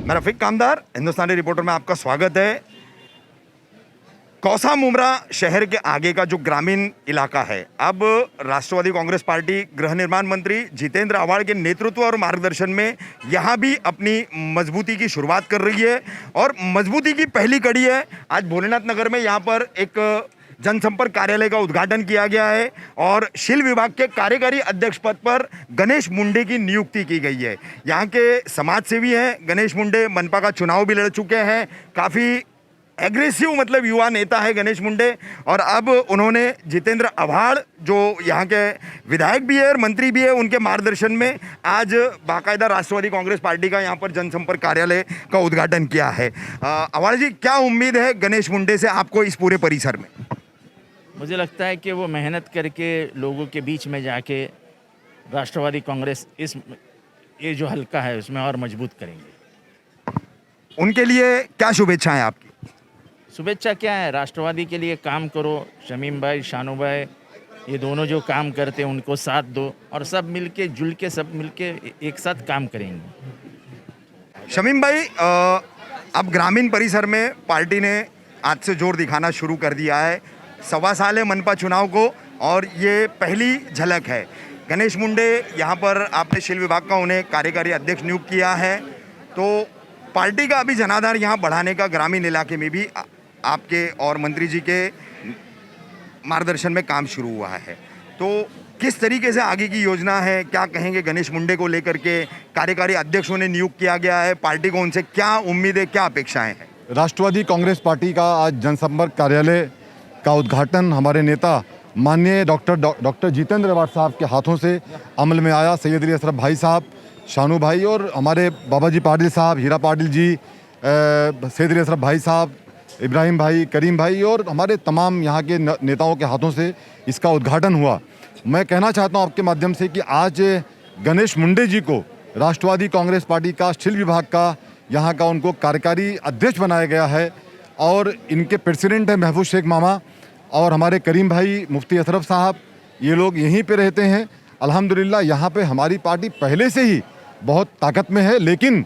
मैं रफीक कामदार, हिंदुस्तानी रिपोर्टर में आपका स्वागत है। कौसा मुमरा शहर के आगे का जो ग्रामीण इलाका है, अब राष्ट्रवादी कांग्रेस पार्टी गृह निर्माण मंत्री जितेंद्र आव्हाड के नेतृत्व और मार्गदर्शन में यहाँ भी अपनी मजबूती की शुरुआत कर रही है। और मजबूती की पहली कड़ी है, आज भोलेनाथ नगर में यहाँ पर एक जनसंपर्क कार्यालय का उद्घाटन किया गया है और शील विभाग के कार्यकारी अध्यक्ष पद पर गणेश मुंडे की नियुक्ति की गई है। यहाँ के समाज सेवी हैं गणेश मुंडे, मनपा का चुनाव भी लड़ चुके हैं, काफ़ी एग्रेसिव मतलब युवा नेता है गणेश मुंडे। और अब उन्होंने जितेंद्र आव्हाड जो यहाँ के विधायक भी है और मंत्री भी है, उनके मार्गदर्शन में आज बाकायदा राष्ट्रवादी कांग्रेस पार्टी का यहाँ पर जनसंपर्क कार्यालय का उद्घाटन किया है। आव्हाड जी, क्या उम्मीद है गणेश मुंडे से आपको इस पूरे परिसर में? मुझे लगता है कि वो मेहनत करके लोगों के बीच में जाके राष्ट्रवादी कांग्रेस ये जो हल्का है उसमें और मजबूत करेंगे। उनके लिए क्या शुभेच्छाएं आपकी? शुभेच्छा क्या है, राष्ट्रवादी के लिए काम करो। शमीम भाई, शानू भाई, ये दोनों जो काम करते हैं उनको साथ दो और सब मिलके जुल के सब मिलके एक साथ काम करेंगे। शमीम भाई, अब ग्रामीण परिसर में पार्टी ने आज से जोर दिखाना शुरू कर दिया है। 1.25 साल है मनपा चुनाव को और ये पहली झलक है। गणेश मुंडे यहाँ पर आपने शील विभाग का उन्हें कार्यकारी अध्यक्ष नियुक्त किया है, तो पार्टी का अभी जनाधार यहाँ बढ़ाने का ग्रामीण इलाके में भी आपके और मंत्री जी के मार्गदर्शन में काम शुरू हुआ है। तो किस तरीके से आगे की योजना है, क्या कहेंगे गणेश मुंडे को लेकर के? कार्यकारी अध्यक्ष उन्हें नियुक्त किया गया है, पार्टी को उनसे क्या उम्मीद है, क्या अपेक्षाएं हैं? राष्ट्रवादी कांग्रेस पार्टी का आज जनसंपर्क कार्यालय का उद्घाटन हमारे नेता माननीय डॉक्टर जितेंद्र आव्हाड साहब के हाथों से अमल में आया। सैयद अली अशरफ भाई साहब, शानू भाई और हमारे बाबा जी पाटिल साहब, हीरा पाटिल जी, सैयद अली अशरफ भाई साहब, इब्राहिम भाई, करीम भाई और हमारे तमाम यहाँ के नेताओं के हाथों से इसका उद्घाटन हुआ। मैं कहना चाहता हूँ आपके माध्यम से कि आज गणेश मुंडे जी को राष्ट्रवादी कांग्रेस पार्टी का शील विभाग का यहाँ का उनको कार्यकारी अध्यक्ष बनाया गया है और इनके प्रेसिडेंट हैं महफूज शेख मामा और हमारे करीम भाई, मुफ्ती अशरफ साहब, ये लोग यहीं पे रहते हैं। अल्हम्दुलिल्लाह यहाँ पे हमारी पार्टी पहले से ही बहुत ताकत में है, लेकिन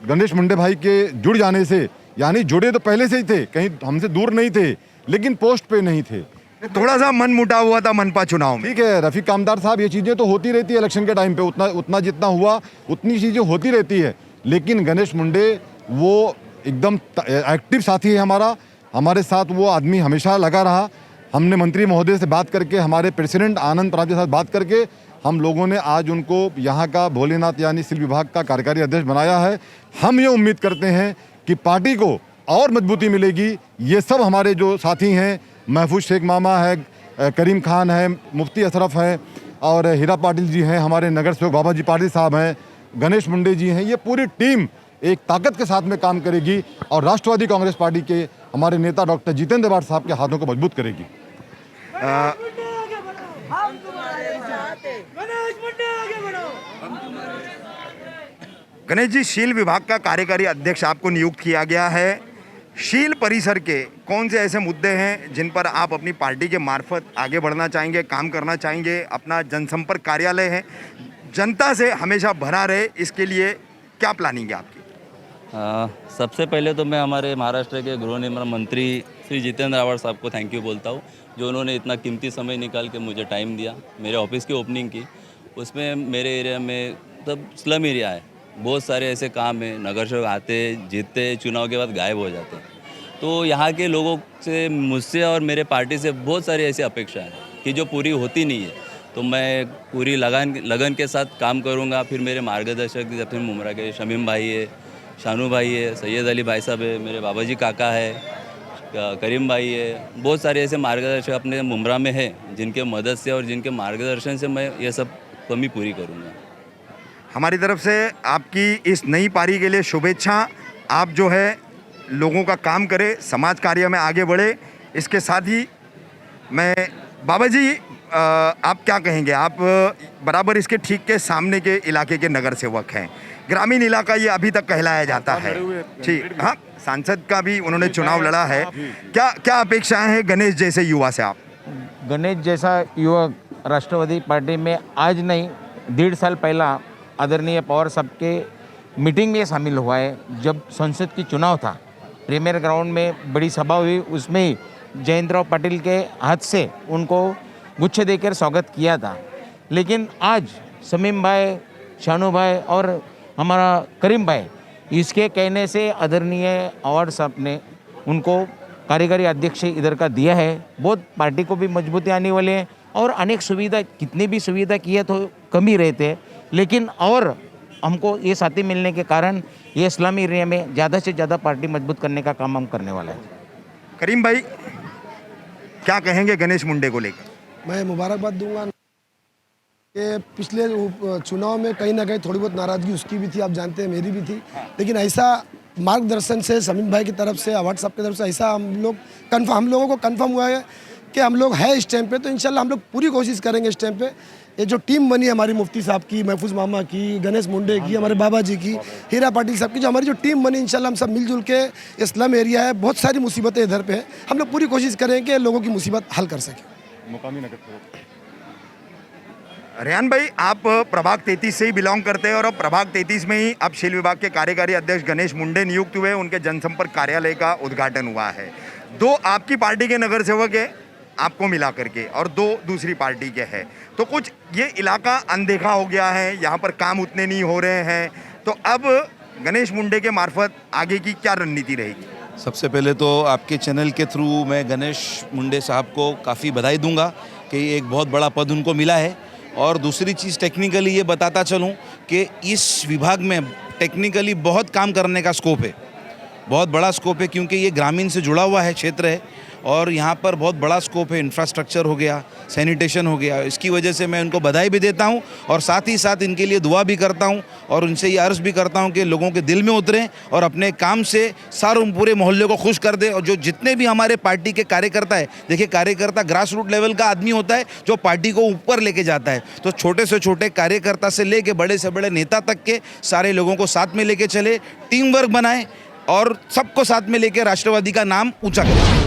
गणेश मुंडे भाई के जुड़ जाने से, यानी जुड़े तो पहले से ही थे, कहीं हमसे दूर नहीं थे, लेकिन पोस्ट पे नहीं थे। थोड़ा सा मन मुटाव हुआ था मनपा चुनाव में। ठीक है रफ़ीक कामदार साहब, ये चीज़ें तो होती रहती है इलेक्शन के टाइम पे, उतना जितना हुआ उतनी चीज़ें होती रहती है, लेकिन गणेश मुंडे वो एकदम एक्टिव साथी है हमारा, हमारे साथ वो आदमी हमेशा लगा रहा। हमने मंत्री महोदय से बात करके, हमारे प्रेसिडेंट आनंद परांजपे के साथ बात करके हम लोगों ने आज उनको यहाँ का भोलेनाथ यानी शील विभाग का कार्यकारी अध्यक्ष बनाया है। हम ये उम्मीद करते हैं कि पार्टी को और मजबूती मिलेगी। ये सब हमारे जो साथी हैं, महफूज शेख मामा है, करीम खान है, मुफ्ती अशरफ है और हीरा पाटिल जी हैं, हमारे नगर सेवक बाबा जी पाटिल साहब हैं, गणेश मुंडे जी हैं, ये पूरी टीम एक ताकत के साथ में काम करेगी और राष्ट्रवादी कांग्रेस पार्टी के हमारे नेता डॉक्टर जितेंद्र आव्हाड साहब के हाथों को मजबूत करेगी। गणेश जी, शील विभाग का कार्यकारी अध्यक्ष आपको नियुक्त किया गया है। शील परिसर के कौन से ऐसे मुद्दे हैं जिन पर आप अपनी पार्टी के मार्फत आगे बढ़ना चाहेंगे, काम करना चाहेंगे? अपना जनसंपर्क कार्यालय है, जनता से हमेशा भरा रहे, इसके लिए क्या प्लानिंग है आपकी? सबसे पहले तो मैं हमारे महाराष्ट्र के गृह निर्माण मंत्री श्री जितेंद्र आव्हाड साहब को थैंक यू बोलता हूँ, जो उन्होंने इतना कीमती समय निकाल के मुझे टाइम दिया। मेरे ऑफिस की ओपनिंग की, उसमें मेरे एरिया में तब स्लम एरिया है, बहुत सारे ऐसे काम हैं, नगर सेवक आते जीतते चुनाव के बाद गायब हो जाते हैं। तो यहाँ के लोगों से, मुझसे और मेरे पार्टी से बहुत सारी ऐसी अपेक्षा है कि जो पूरी होती नहीं है। तो मैं पूरी लगन के साथ काम करूँगा। फिर मेरे मार्गदर्शक जब मुमरा के शमीम भाई है, शानू भाई है, सैयद अली भाई साहब है, मेरे बाबा जी काका है, करीम भाई है, बहुत सारे ऐसे मार्गदर्शक अपने मुमरा में हैं जिनके मदद से और जिनके मार्गदर्शन से मैं ये सब कमी पूरी करूँगा। हमारी तरफ से आपकी इस नई पारी के लिए शुभेच्छा। आप जो है लोगों का काम करें, समाज कार्य में आगे बढ़े। इसके साथ ही मैं बाबा जी, आप क्या कहेंगे? आप बराबर इसके ठीक के सामने के इलाके के नगर सेवक हैं, ग्रामीण इलाका ये अभी तक कहलाया जाता है। ठीक, हाँ, सांसद का भी उन्होंने चुनाव लड़ा है। क्या अपेक्षाएं हैं गणेश जैसे युवा से? आप गणेश जैसा युवक राष्ट्रवादी पार्टी में आज नहीं, 1.5 साल पहला आदरणीय पवार साहब के मीटिंग में शामिल हुआ है। जब संसद की चुनाव था, प्रीमियर ग्राउंड में बड़ी सभा हुई, उसमें ही जयंतराव पाटिल के हाथ से उनको गुच्छे देकर स्वागत किया था। लेकिन आज शमीम भाई, शानू भाई और हमारा करीम भाई, इसके कहने से आदरणीय अवार्ड साहब ने उनको कार्यकारी अध्यक्ष इधर का दिया है। बहुत पार्टी को भी मजबूती आने वाली है और अनेक सुविधा, कितनी भी सुविधा किए तो कम ही रहते हैं, लेकिन और हमको ये साथी मिलने के कारण ये इस्लामी एरिया में ज़्यादा से ज़्यादा पार्टी मजबूत करने का काम हम करने वाला है। करीम भाई, क्या कहेंगे गणेश मुंडे को लेकर? मैं मुबारकबाद दूंगा कि पिछले चुनाव में कहीं ना कहीं थोड़ी बहुत नाराज़गी उसकी भी थी, आप जानते हैं मेरी भी थी, लेकिन ऐसा मार्गदर्शन से शमीम भाई की तरफ से, अवार्ड साहब की तरफ से ऐसा हम लोगों को कंफर्म हुआ है कि हम लोग हैं इस टाइम पे। तो इंशाल्लाह हम लोग पूरी कोशिश करेंगे इस टाइम पे। ये जो टीम बनी है हमारी, मुफ्ती साहब की, महफूज मामा की, गणेश मुंडे की, हमारे बाबा जी की, हीरा पाटिल साहब की, जो हमारी जो टीम बनी, इंशाल्लाह हम सब मिलजुल के, इस्लाम एरिया है, बहुत सारी मुसीबतें इधर पे है, हम लोग पूरी कोशिश करें कि लोगों की मुसीबत हल कर सकें। रेहान भाई, आप प्रभाग 33 से ही बिलोंग करते हैं और अब प्रभाग 33 में ही अब शेल विभाग के कार्यकारी अध्यक्ष गणेश मुंडे नियुक्त हुए, उनके जनसंपर्क कार्यालय का उद्घाटन हुआ है। 2 आपकी पार्टी के नगर सेवक है आपको मिला करके और 2 दूसरी पार्टी के हैं, तो कुछ ये इलाका अनदेखा हो गया है, यहाँ पर काम उतने नहीं हो रहे हैं, तो अब गणेश मुंडे के मार्फत आगे की क्या रणनीति रहेगी? सबसे पहले तो आपके चैनल के थ्रू मैं गणेश मुंडे साहब को काफ़ी बधाई दूंगा कि एक बहुत बड़ा पद उनको मिला है। और दूसरी चीज़ टेक्निकली ये बताता चलूं कि इस विभाग में टेक्निकली बहुत काम करने का स्कोप है, बहुत बड़ा स्कोप है, क्योंकि ये ग्रामीण से जुड़ा हुआ है क्षेत्र है और यहाँ पर बहुत बड़ा स्कोप है। इंफ्रास्ट्रक्चर हो गया, सैनिटेशन हो गया, इसकी वजह से मैं उनको बधाई भी देता हूँ और साथ ही साथ इनके लिए दुआ भी करता हूँ और उनसे ये अर्ज़ भी करता हूँ कि लोगों के दिल में उतरें और अपने काम से सारे पूरे मोहल्ले को खुश कर दें। और जो जितने भी हमारे पार्टी के कार्यकर्ता है, देखिए कार्यकर्ता ग्रास रूट लेवल का आदमी होता है जो पार्टी को ऊपर लेके जाता है, तो छोटे से छोटे कार्यकर्ता से लेके बड़े से बड़े नेता तक के सारे लोगों को साथ में लेके चले, टीम वर्क बनाएं और सबको साथ में लेके राष्ट्रवादी का नाम ऊंचा करें।